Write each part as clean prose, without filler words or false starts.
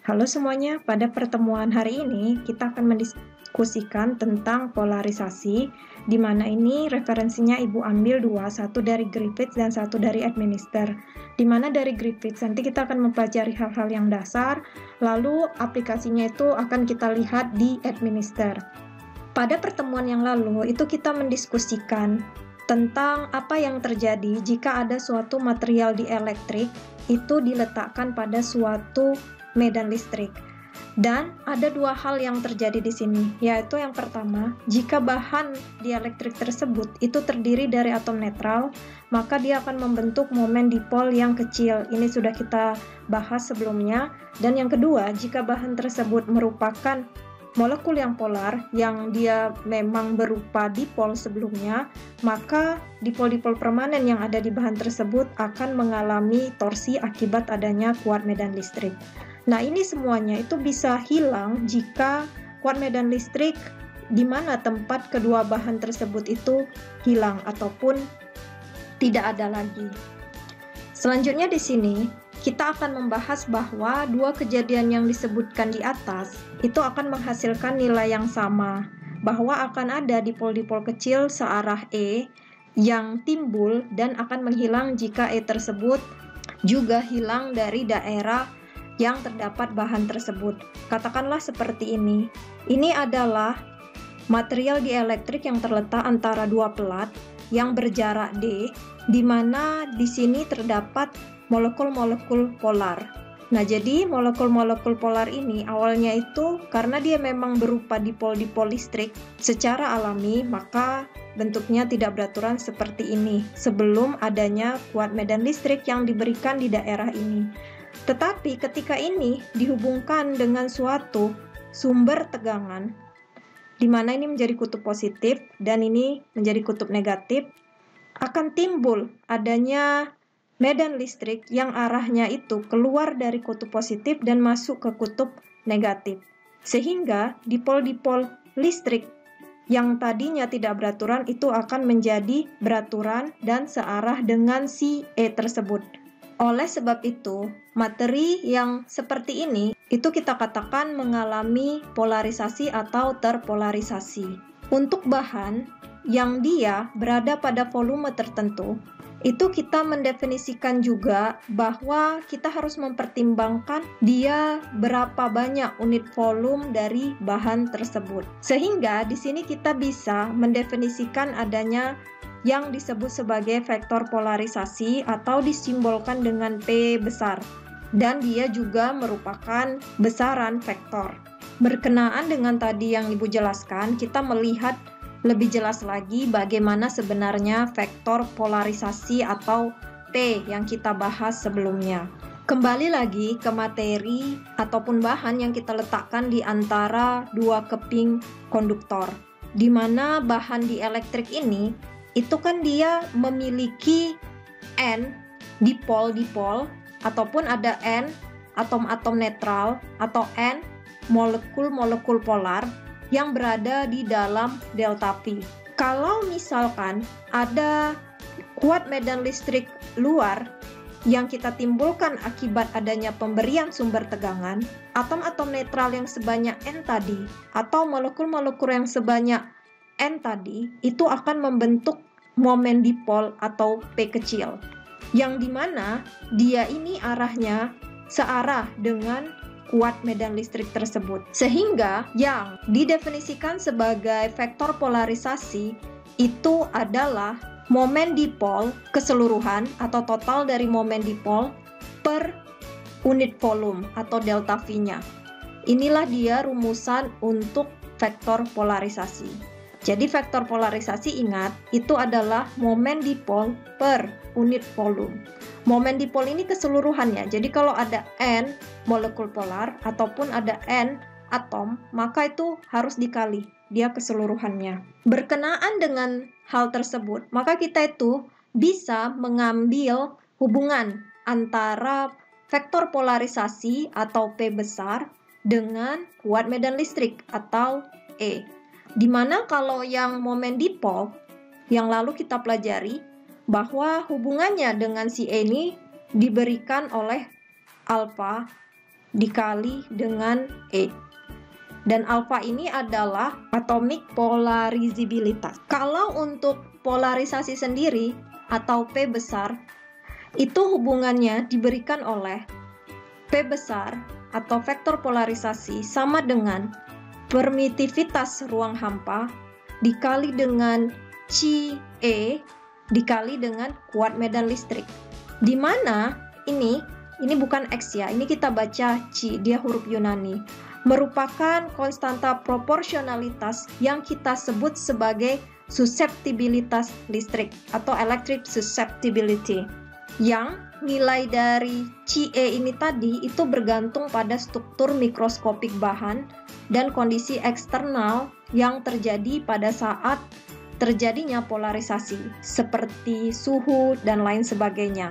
Halo semuanya, pada pertemuan hari ini kita akan mendiskusikan tentang polarisasi, di mana ini referensinya Ibu ambil dua, satu dari Griffiths dan satu dari Administer. Di mana dari Griffiths nanti kita akan mempelajari hal-hal yang dasar, lalu aplikasinya itu akan kita lihat di Administer. Pada pertemuan yang lalu itu kita mendiskusikan tentang apa yang terjadi jika ada suatu material dielektrik itu diletakkan pada suatu medan listrik. Dan ada dua hal yang terjadi di sini, yaitu yang pertama, jika bahan dielektrik tersebut itu terdiri dari atom netral, maka dia akan membentuk momen dipol yang kecil. Ini sudah kita bahas sebelumnya. Dan yang kedua, jika bahan tersebut merupakan molekul yang polar, yang dia memang berupa dipol sebelumnya, maka dipol-dipol permanen yang ada di bahan tersebut akan mengalami torsi akibat adanya kuat medan listrik. Nah, ini semuanya itu bisa hilang jika kuat medan listrik di mana tempat kedua bahan tersebut itu hilang ataupun tidak ada lagi. Selanjutnya di sini kita akan membahas bahwa dua kejadian yang disebutkan di atas itu akan menghasilkan nilai yang sama, bahwa akan ada dipol-dipol kecil searah E yang timbul dan akan menghilang jika E tersebut juga hilang dari daerah yang terdapat bahan tersebut. Katakanlah seperti ini. Ini adalah material dielektrik yang terletak antara dua pelat yang berjarak D, di mana di sini terdapat molekul-molekul polar. Nah, jadi molekul-molekul polar ini awalnya itu karena dia memang berupa dipol-dipol listrik secara alami, maka bentuknya tidak beraturan seperti ini sebelum adanya kuat medan listrik yang diberikan di daerah ini. Tetapi ketika ini dihubungkan dengan suatu sumber tegangan, di mana ini menjadi kutub positif dan ini menjadi kutub negatif, akan timbul adanya medan listrik yang arahnya itu keluar dari kutub positif dan masuk ke kutub negatif. Sehingga dipol-dipol listrik yang tadinya tidak beraturan itu akan menjadi beraturan dan searah dengan si E tersebut. Oleh sebab itu, materi yang seperti ini itu kita katakan mengalami polarisasi atau terpolarisasi. Untuk bahan yang dia berada pada volume tertentu, itu kita mendefinisikan juga bahwa kita harus mempertimbangkan dia berapa banyak unit volume dari bahan tersebut. Sehingga di sini kita bisa mendefinisikan adanya yang disebut sebagai vektor polarisasi atau disimbolkan dengan P besar. Dan dia juga merupakan besaran vektor. Berkenaan dengan tadi yang Ibu jelaskan, kita melihat lebih jelas lagi bagaimana sebenarnya vektor polarisasi atau P yang kita bahas sebelumnya. Kembali lagi ke materi ataupun bahan yang kita letakkan di antara dua keping konduktor, di mana bahan dielektrik ini itu kan dia memiliki N dipol-dipol ataupun ada N atom-atom netral atau N molekul-molekul polar yang berada di dalam delta V. Kalau misalkan ada kuat medan listrik luar yang kita timbulkan akibat adanya pemberian sumber tegangan, atom-atom netral yang sebanyak N tadi atau molekul-molekul yang sebanyak N tadi itu akan membentuk momen dipol atau P kecil, yang dimana dia ini arahnya searah dengan kuat medan listrik tersebut. Sehingga yang didefinisikan sebagai vektor polarisasi itu adalah momen dipol keseluruhan atau total dari momen dipol per unit volume atau delta V-nya. Inilah dia rumusan untuk vektor polarisasi. Jadi vektor polarisasi ingat itu adalah momen dipol per unit volume. Momen dipol ini keseluruhannya. Jadi kalau ada N molekul polar ataupun ada N atom, maka itu harus dikali dia keseluruhannya. Berkenaan dengan hal tersebut, maka kita itu bisa mengambil hubungan antara vektor polarisasi atau P besar dengan kuat medan listrik atau E. Dimana kalau yang momen dipol yang lalu kita pelajari bahwa hubungannya dengan si E ini diberikan oleh alfa dikali dengan E. Dan alfa ini adalah atomic polarizabilitas. Kalau untuk polarisasi sendiri atau P besar, itu hubungannya diberikan oleh P besar atau vektor polarisasi sama dengan permitivitas ruang hampa dikali dengan Chi E dikali dengan kuat medan listrik. Di mana ini bukan X ya, ini kita baca Chi, dia huruf Yunani. Merupakan konstanta proporsionalitas yang kita sebut sebagai susceptibilitas listrik atau electric susceptibility, yang nilai dari Chi E ini tadi itu bergantung pada struktur mikroskopik bahan dan kondisi eksternal yang terjadi pada saat terjadinya polarisasi seperti suhu dan lain sebagainya,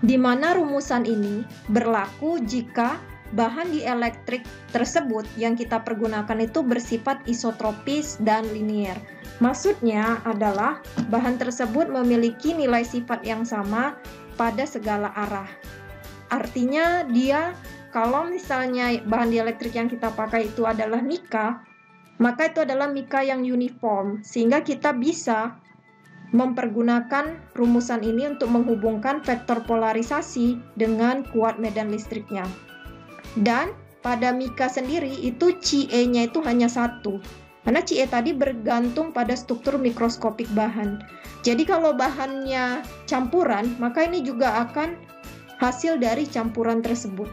di mana rumusan ini berlaku jika bahan dielektrik tersebut yang kita pergunakan itu bersifat isotropis dan linier. Maksudnya adalah bahan tersebut memiliki nilai sifat yang sama pada segala arah. Artinya dia, kalau misalnya bahan dielektrik yang kita pakai itu adalah mika, maka itu adalah mika yang uniform, sehingga kita bisa mempergunakan rumusan ini untuk menghubungkan vektor polarisasi dengan kuat medan listriknya. Dan pada mika sendiri itu Chi E-nya itu hanya satu, karena Chi E tadi bergantung pada struktur mikroskopik bahan. Jadi kalau bahannya campuran, maka ini juga akan hasil dari campuran tersebut.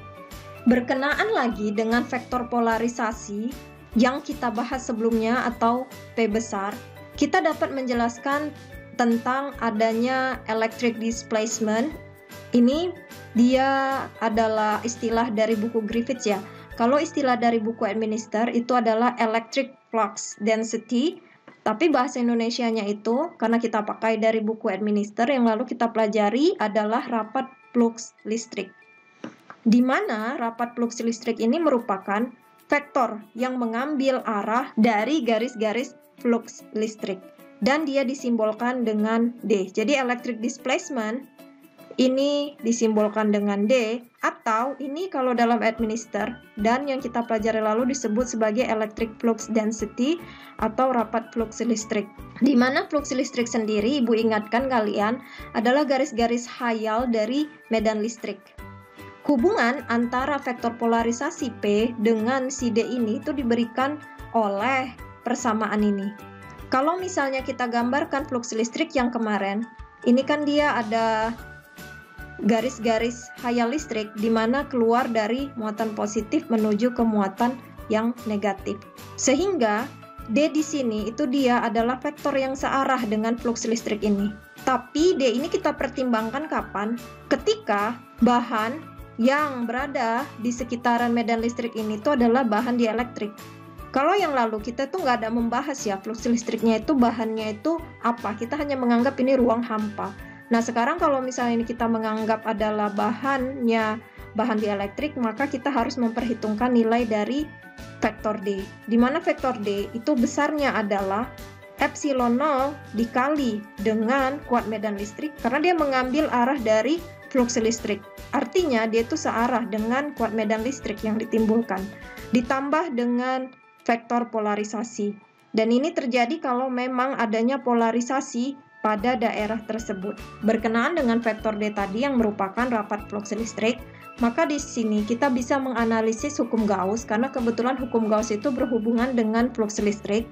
Berkenaan lagi dengan vektor polarisasi yang kita bahas sebelumnya atau P besar, kita dapat menjelaskan tentang adanya electric displacement. Ini dia adalah istilah dari buku Griffiths ya. Kalau istilah dari buku Administer itu adalah electric flux density, tapi bahasa Indonesianya itu karena kita pakai dari buku Administer yang lalu kita pelajari adalah rapat flux listrik. Di mana rapat flux listrik ini merupakan vektor yang mengambil arah dari garis-garis flux listrik dan dia disimbolkan dengan D. Jadi electric displacement ini disimbolkan dengan D, atau ini kalau dalam Administer dan yang kita pelajari lalu disebut sebagai electric flux density atau rapat flux listrik. Di mana flux listrik sendiri, Ibu ingatkan kalian, adalah garis-garis khayal dari medan listrik. Hubungan antara vektor polarisasi P dengan si D ini itu diberikan oleh persamaan ini. Kalau misalnya kita gambarkan flux listrik yang kemarin, ini kan dia ada garis-garis khayal listrik di mana keluar dari muatan positif menuju ke muatan yang negatif. Sehingga D di sini itu dia adalah vektor yang searah dengan flux listrik ini. Tapi D ini kita pertimbangkan kapan? Ketika bahan yang berada di sekitaran medan listrik ini itu adalah bahan dielektrik. Kalau yang lalu kita tuh nggak ada membahas ya flux listriknya itu bahannya itu apa, kita hanya menganggap ini ruang hampa. Nah sekarang kalau misalnya ini kita menganggap adalah bahan dielektrik, maka kita harus memperhitungkan nilai dari vektor D. Di mana vektor D itu besarnya adalah epsilon 0 dikali dengan kuat medan listrik karena dia mengambil arah dari flux listrik. Artinya dia itu searah dengan kuat medan listrik yang ditimbulkan. Ditambah dengan vektor polarisasi. Dan ini terjadi kalau memang adanya polarisasi pada daerah tersebut. Berkenaan dengan vektor D tadi yang merupakan rapat flux listrik, maka di sini kita bisa menganalisis hukum Gauss karena kebetulan hukum Gauss itu berhubungan dengan flux listrik,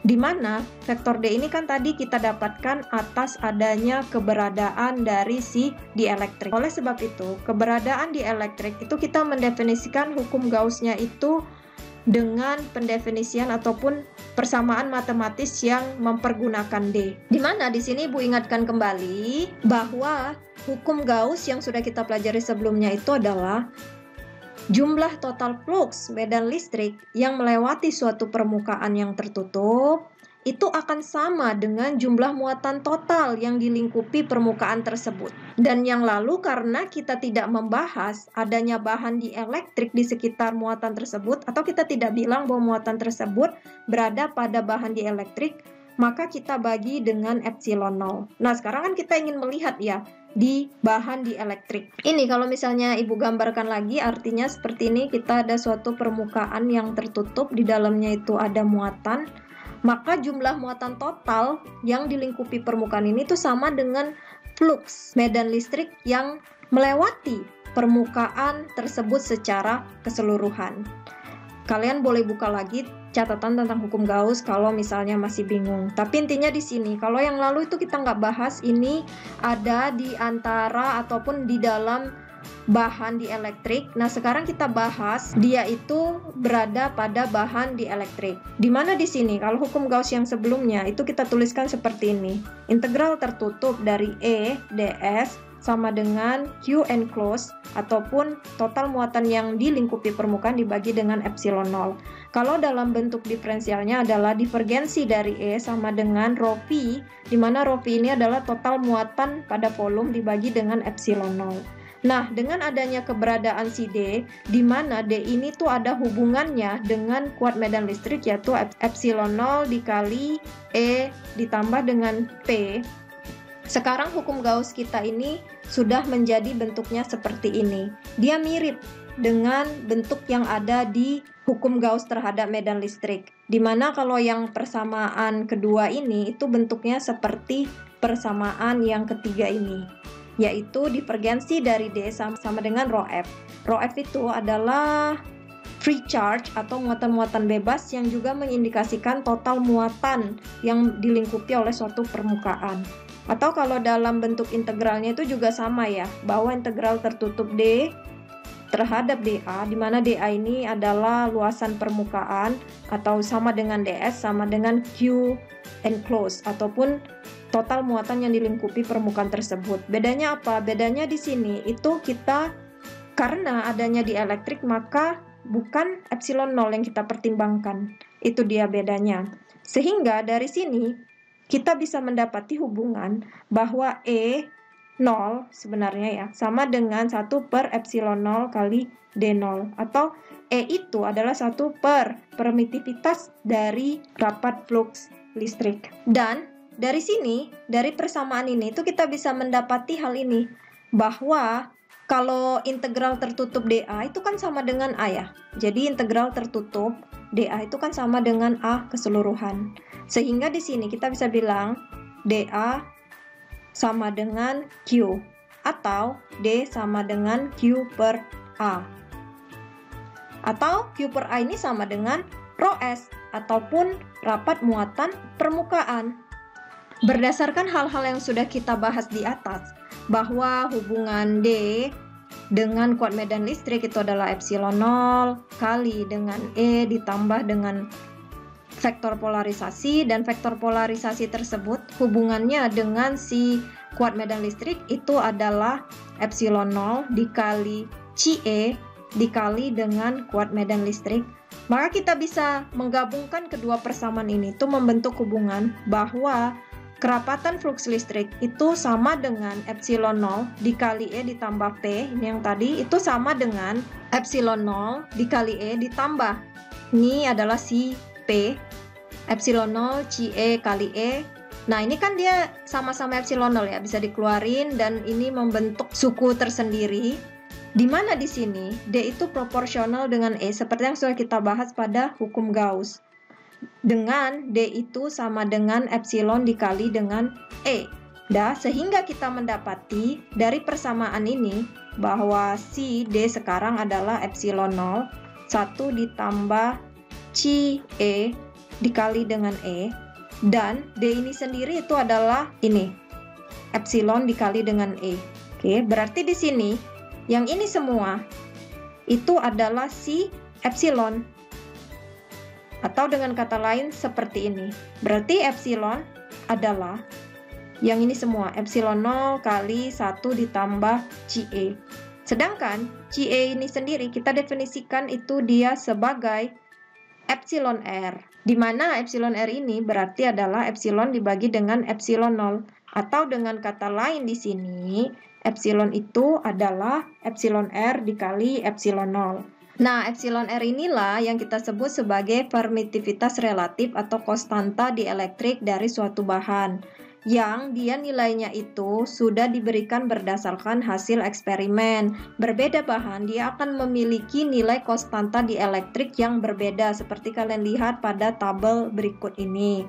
di mana vektor D ini kan tadi kita dapatkan atas adanya keberadaan dari si dielektrik. Oleh sebab itu, keberadaan dielektrik itu kita mendefinisikan hukum Gauss-nya itu dengan pendefinisian ataupun persamaan matematis yang mempergunakan D. Di mana di sini Ibu ingatkan kembali bahwa hukum Gauss yang sudah kita pelajari sebelumnya itu adalah jumlah total flux medan listrik yang melewati suatu permukaan yang tertutup itu akan sama dengan jumlah muatan total yang dilingkupi permukaan tersebut. Dan yang lalu karena kita tidak membahas adanya bahan dielektrik di sekitar muatan tersebut, atau kita tidak bilang bahwa muatan tersebut berada pada bahan dielektrik, maka kita bagi dengan epsilon 0. Nah, sekarang kan kita ingin melihat ya, di bahan dielektrik. Ini kalau misalnya Ibu gambarkan lagi, artinya seperti ini, kita ada suatu permukaan yang tertutup, di dalamnya itu ada muatan, maka jumlah muatan total yang dilingkupi permukaan ini itu sama dengan flux medan listrik yang melewati permukaan tersebut secara keseluruhan. Kalian boleh buka lagi catatan tentang hukum Gauss kalau misalnya masih bingung. Tapi intinya di sini, kalau yang lalu itu kita nggak bahas, ini ada di antara ataupun di dalam bahan dielektrik. Nah, sekarang kita bahas dia itu berada pada bahan dielektrik. Di mana di sini? Kalau hukum Gauss yang sebelumnya itu kita tuliskan seperti ini. Integral tertutup dari E ds sama dengan Q enclosed ataupun total muatan yang dilingkupi permukaan dibagi dengan epsilon 0. Kalau dalam bentuk diferensialnya adalah divergensi dari E sama dengan rho V, di mana rho V ini adalah total muatan pada volume dibagi dengan epsilon 0. Nah, dengan adanya keberadaan si D, di mana D ini tuh ada hubungannya dengan kuat medan listrik, yaitu epsilon 0 dikali E ditambah dengan P. Sekarang hukum Gauss kita ini sudah menjadi bentuknya seperti ini. Dia mirip dengan bentuk yang ada di hukum Gauss terhadap medan listrik. Dimana kalau yang persamaan kedua ini itu bentuknya seperti persamaan yang ketiga ini, yaitu divergensi dari D sama dengan rho F. Rho F itu adalah free charge atau muatan-muatan bebas yang juga mengindikasikan total muatan yang dilingkupi oleh suatu permukaan. Atau kalau dalam bentuk integralnya itu juga sama ya, bahwa integral tertutup D terhadap dA, di mana dA ini adalah luasan permukaan atau sama dengan ds sama dengan Q enclosed ataupun total muatan yang dilingkupi permukaan tersebut. Bedanya apa? Bedanya di sini itu kita karena adanya dielektrik maka bukan epsilon 0 yang kita pertimbangkan. Itu dia bedanya. Sehingga dari sini kita bisa mendapati hubungan bahwa E0 sebenarnya ya sama dengan 1 per epsilon 0 kali D0, atau E itu adalah 1 per permitivitas dari rapat flux listrik. Dan dari sini, dari persamaan ini itu kita bisa mendapati hal ini, bahwa kalau integral tertutup dA itu kan sama dengan A ya. Jadi integral tertutup dA itu kan sama dengan A keseluruhan. Sehingga di sini kita bisa bilang dA sama dengan Q atau D sama dengan Q per A. Atau Q per A ini sama dengan rho S ataupun rapat muatan permukaan. Berdasarkan hal-hal yang sudah kita bahas di atas, bahwa hubungan D dengan kuat medan listrik itu adalah epsilon 0 kali dengan E ditambah dengan vektor polarisasi, dan vektor polarisasi tersebut hubungannya dengan si kuat medan listrik itu adalah epsilon 0 dikali Ce dikali dengan kuat medan listrik. Maka kita bisa menggabungkan kedua persamaan ini itu membentuk hubungan bahwa kerapatan flux listrik itu sama dengan epsilon 0 dikali E ditambah P, ini yang tadi, itu sama dengan epsilon 0 dikali E ditambah, ini adalah si P, epsilon 0 Ce kali E. Nah ini kan dia sama-sama epsilon 0 ya, bisa dikeluarin dan ini membentuk suku tersendiri. Di mana di sini D itu proporsional dengan E seperti yang sudah kita bahas pada hukum Gauss. Dengan D itu sama dengan epsilon dikali dengan E. Sehingga kita mendapati dari persamaan ini bahwa si D sekarang adalah epsilon 0 1 ditambah Ce dikali dengan E, dan D ini sendiri itu adalah ini epsilon dikali dengan E. Oke, berarti di sini yang ini semua itu adalah si epsilon. Atau dengan kata lain seperti ini. Berarti epsilon adalah yang ini semua, epsilon 0 kali 1 ditambah Ce. Sedangkan Ce ini sendiri kita definisikan itu dia sebagai epsilon R. Di mana epsilon R ini berarti adalah epsilon dibagi dengan epsilon 0. Atau dengan kata lain di sini, epsilon itu adalah epsilon R dikali epsilon 0. Nah, epsilon R inilah yang kita sebut sebagai permitivitas relatif atau konstanta dielektrik dari suatu bahan, yang dia nilainya itu sudah diberikan berdasarkan hasil eksperimen. Berbeda bahan, dia akan memiliki nilai konstanta dielektrik yang berbeda, seperti kalian lihat pada tabel berikut ini.